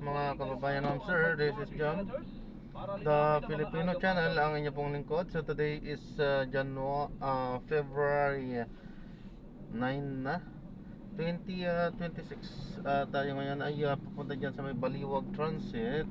Mga kababayan ng sir, this is John, the Filipino channel, ang inyo pong lingkod. So today is February 9 na 2026. Tayo ngayon ay pupunta dyan sa may Baliwag Transit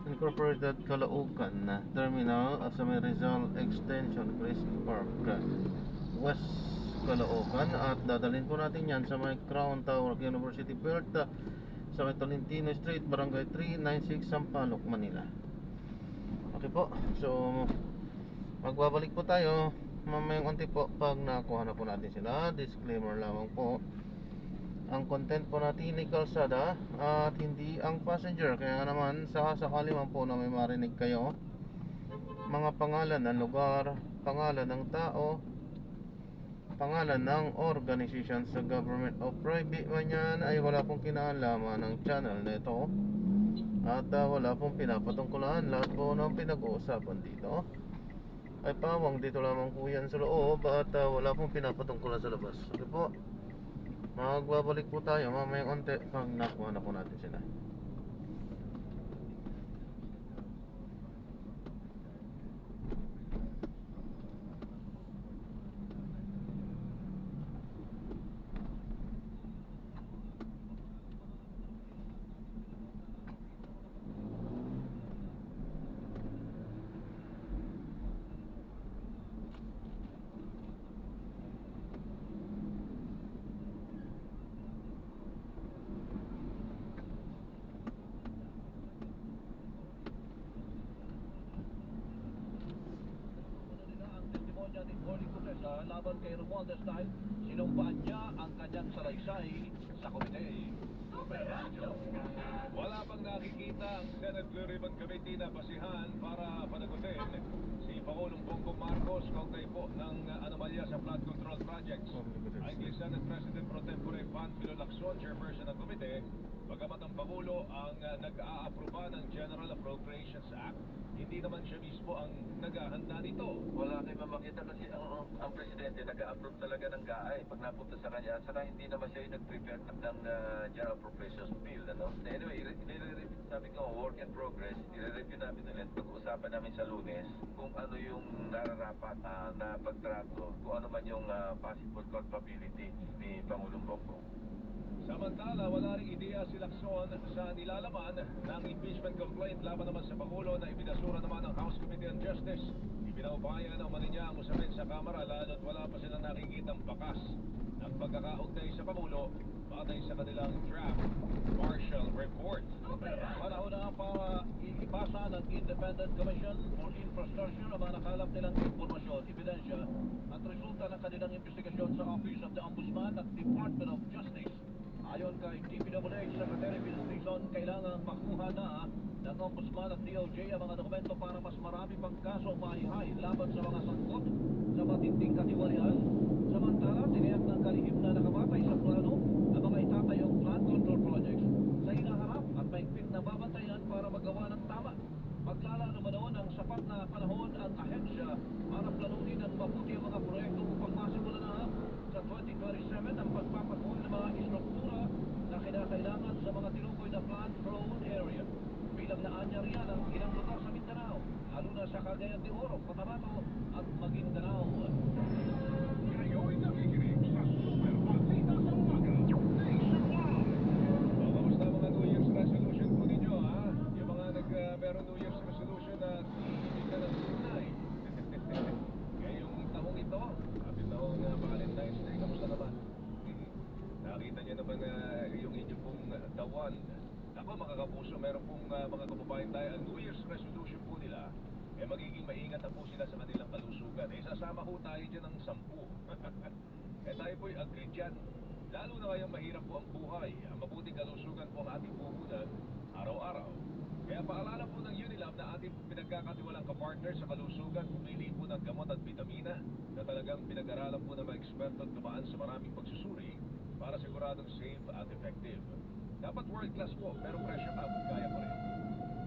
Incorporated Caloocan Terminal sa may Rizal Extension Grace Park West Caloocan, at dadalhin po natin yan sa may Crown Tower University Field sa may Tolentino Street, Barangay 396, Sampaloc, Manila. Okay po, so magbabalik po tayo mamayang konti po pag nakuha na po natin sila. Disclaimer lamang po, ang content po natin ay kalsada at hindi ang passenger. Kaya naman sakasakali man po na may marinig kayo mga pangalan ng lugar, pangalan ng tao, pangalan ng organization sa government o private man yan, ay wala pong kinalaman ng channel na ito. At wala pong pinapatungkulan. Lahat po ng pinag-uusapan dito ay pawang dito lamang po yan sa loob, at wala pong pinapatungkulan sa labas. Okay po, magbabalik po tayo mamayang konti pag nakuha na po natin sila. Laban kay Romualdez dahil sinumpaan niya ang kanyang salaysay sa komite. Wala pang nakikita ang Senate Blue Ribbon Committee na basihan para panagutin si Pangulong Bongbong Marcos kaugnay po ng anomalya sa flood control projects. Ay kay Senate President Pro Tempore Panfilo Lacson, chairperson ng komite, bagamat ang Pangulo ang nag-aaproba ng General Appropriations Act, hindi naman siya mismo ang naghahanda nito. Wala kayo mamakita kasi ang presidente nag-approve talaga ng GAA pag napunta sa kanya. Saka hindi naman siya yung nag-prepare ng General Appropriations Bill. Ano? Anyway, sabi ko, work in progress. I-review namin ulit. Pag-uusapan namin sa Lunes kung ano yung nararapat na pagtrato, kung ano man yung possible culpability ni Pangulong Bongbong. Samantala, wala ring ideya si Lacson sa nilalaman ng impeachment complaint laban naman sa Pangulo na ibinasura naman ng House Committee on Justice. Ipinaubayan ng niya ang usapin sa Kamara lalo't wala pa silang nakikitang bakas ng pagkakaugnay sa Pangulo batay sa kanilang draft partial report. Panahon na para ipasa ng Independent Commission for Infrastructure ang mga nakalap nilang impormasyon, ebidensya at resulta ng kanilang investigasyon sa Office of the Ombudsman at Department of Justice. Ayon kay DPWH Secretary Bill Stinson, kailangan makuha na ng Ombudsman at DOJ ang mga dokumento para mas marami pang kaso maihay laban sa mga sangkot sa matinding katiwalian. Samantala, tiniyak ng kalihim na nakabatay sa plano ang mga itatayong flood control projects sa hinaharap at maigpit na babantayan para magawa ng tama. Maglalano ba noon ang sapat na panahon ang ahensya para planunin ang mabuti ang mga proyekto upang masimula na sa 2027 ang pagpapatuloy ng mga istruktura na kinakailangan sa mga tinukoy na flood-prone area. Bilang naanya riyan ang ilang lugar sa Mindanao, lalo na sa Cagayan de Oro, Cotabato at Maguindanao. Ngayon nakikinig sa Super Balita sa Umaga Nationwide. Kamusta mga New Year's resolution po ninyo, ha? Yung mga meron New Year's resolution na ibig na ng tunay. Ngayong taong ito, kapit taong Valentine's Day, kamusta naman? Nakita niyo naman yung inyong pong tawan. Ako mga kapuso, meron pong mga kababayan tayo, ang New Year's resolution po nila, magiging maingat na po sila sa kanilang kalusugan. Sasama po tayo dyan ng 10. Tayo po'y agree dyan. Lalo na kayang mahirap po ang buhay, ang mabuting kalusugan po ang ating puhunan araw-araw. Kaya paalala po ng Unilab na ating pinagkakatiwalang kapartner sa kalusugan, pumili po ng gamot at vitamina na talagang pinag-aralan po ng mga eksperto at dumaan sa maraming pagsusuri para siguradong safe at effective. Dapat world class po, pero presyo kaya pa rin.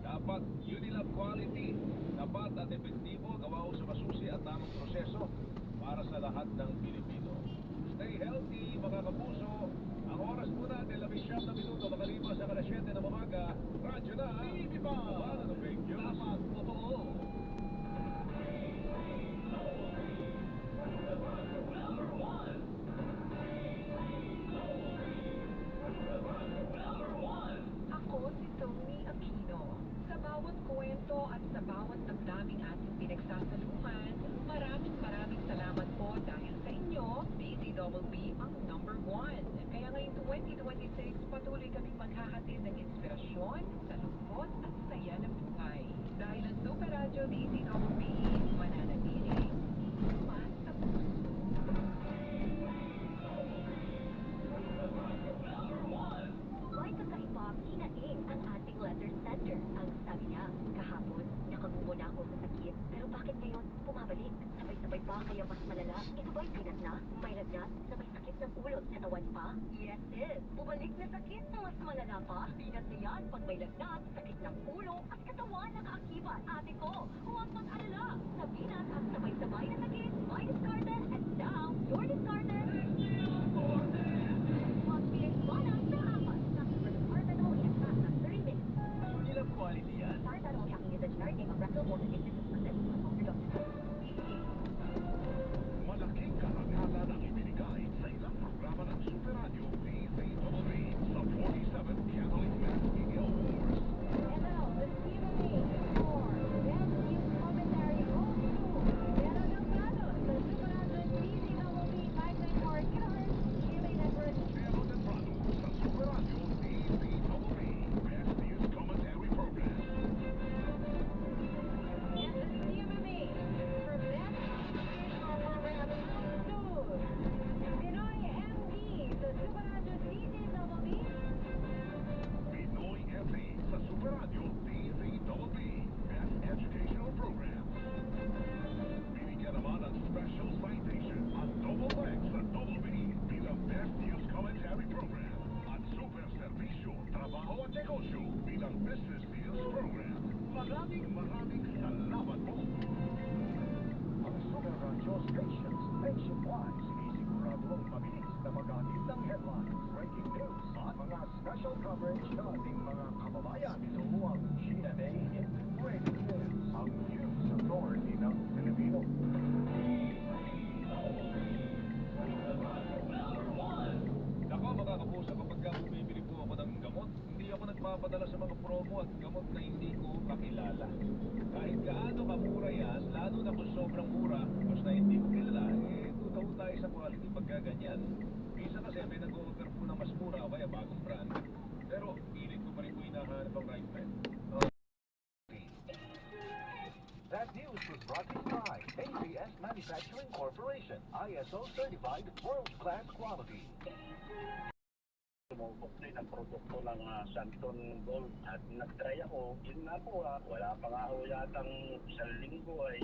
Dapat Unilab quality, dapat at epektibo, gawa sa masusi at tamang proseso para sa lahat ng Pilipino. Stay healthy mga kapuso. Ang oras po natin Radyo na. TV pa. Paano ng fake news? Dapat totoo. Ako si Tony Aquino. Sa bawat kwento at sa bawat damdaming ating pinagsasaluhan, maraming salamat po dahil sa inyo, DZBB ang number 1. Kaya ngayong 2026, patuloy kaming maghahatid ng inspirasyon, salungkot at saya ng buhay. Dahil ang Super Radio DZBB, mananatili, mas sa puso. May kakaiba kinaing ang ating letter center. Ang sabi niya, kahapon, nakamubo na ako sa sakit. Pero bakit ngayon, bumabalik? Sabay-sabay pa kaya mas malala? Ito ba'y pinat na? May lagnat na may sakit ng ulo sa katawan pa? Yes, sis. Bumalik na sakit na mas malala pa? Pinat na yan pag may lagnat, sakit ng ulo at katawan na kaakibat. Ate ko, huwag mag-alala. Sa pinat at sabay-sabay na sakit, may discarded and now, your discarded. Magpilis ba na sa apat? Partanol yan pa sa 30 minutes. Ilang quality yan? Partanol yung aking starting ang rectal water sickness of reduction. Malaking karangalan ang ibinigay sa ilang programa ng Super Radio DZBB sa 47th Catholic Mass Media Awards. And now, the Q&A for Best News Commentary Roll Call. Meron ng plano sa Super Radio DZBB Pipeline Power Killers, GMA Network. Meron din plano sa Super Radio DZBB Best News Commentary Program. And the CMMA for Best Educational Program News. Pinoy MD sa Super Radio DZBB. Pinoy FA sa Super Radio DZBB Best Educational Program. Binigyan naman ng special citation at double X sa Double B bilang Best News Commentary Program at Super Servisyo, Trabaho at Negosyo bilang Business Deals Program. Maraming salamat po. Ang Super Radio stations nationwide siniguradong mabilis na maghatid ng headlines, breaking news at mga special coverage ng ating mga kababayan. Ito ang GMA Integrated News, ang news authority ng Pilipino. Ako mga kapuso, kapag bumibili po ako ng gamot, hindi ako nagpapadala sa mga promo at gamot na hindi ko kakilala. Kahit gaano kamura yan, lalo na kung sobrang mura, basta hindi ko kilala, tutaw tayo sa quality pagkaganyan. Isa kasi may nag-o-offer po na mas mura o kaya bagong brand. Pero pilit ko pa rin po hinahanap ang right friend. That news was brought to you by ABS Manufacturing Corporation, ISO certified world-class quality. Sumubok din ang produkto ng Santon Gold at nag-try ako. Yun nga po, wala pa nga ako yatang isang linggo ay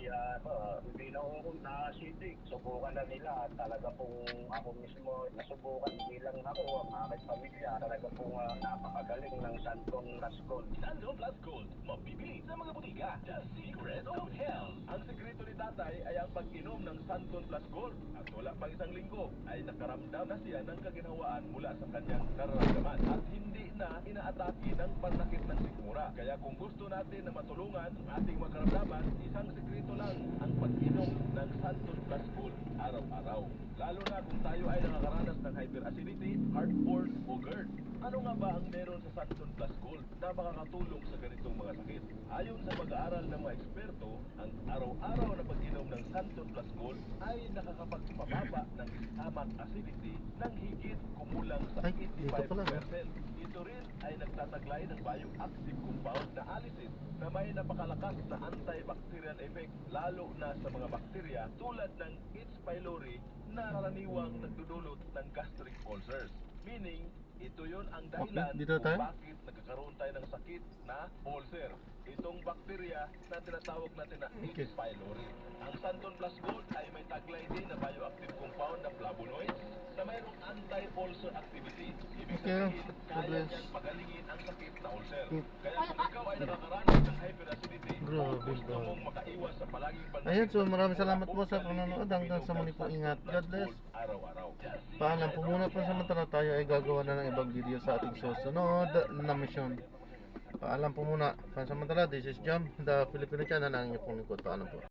hindi na ako na-acidic. Subukan na nila at talaga pong ako mismo nasubukan bilang ako, ang aking pamilya. Talaga pong napakagaling ng Santon Plus Gold. Santon Plus Gold, mabibili sa mga butika. The Secret of Health. Ang sekreto ni tatay ay ang pag-inom ng Santon Plus Gold. At wala pang isang linggo ay nakaramdam na siya ng kaginhawaan mula sa kanyang nararamdaman at hindi na inaatake ng panakit ng sikmura. Kaya kung gusto natin na matulungan ang ating mga karamdaman, isang sekreto lang ang pag-inom ng Santon Plus Gold araw-araw. Lalo na kung tayo ay nakakaranas ng hyperacidity, heartburn o GERD. Ano nga ba ang meron sa Santon Plus Gold na makakatulong sa ganitong mga sakit? Ayon sa pag-aaral ng mga eksperto, ang araw-araw na pag-inom ng Santon Plus Gold ay nakakapagpababa ng stomach acidity ng higit kumulang sa Ay, dito pala, 85%. Ito rin ay nagtataglay ng bioactive compound na alisin na may napakalakas na antibacterial effect lalo na sa mga bakterya tulad ng H. pylori na karaniwang nagdudulot ng gastric ulcers. Meaning, ito yon ang dahilan Okay, dito kung tayo. bakit nagkakaroon tayo ng sakit na ulcer. Itong bakterya na tinatawag natin na Okay. H. pylori. Ang Santon Plus Gold ay may taglay din na bioactive compound na flavonoids na mayroong anti-ulcer activity. Ibig Okay, sabihin, God kaya bless. niyang pagalingin ang sakit na ulcer. Hmm. Kaya kung ikaw ay nakakaranas ng hyperacidity, Grabe, gusto God. mong makaiwas sa palaging panakit Ayun, so ng maraming sikmura, salamat po sa huwag panonood. kaligin Hanggang sa muli po, uminom ng ingat. Santon God Plus bless. Gold araw-araw. Paalam po muna, pansamantala tayo ay gagawa na ng ibang video sa ating susunod na misyon. Paalam po muna. Pansamantala, this is Jam, the Filipino channel, ang inyong pong lingkod. Paalam po.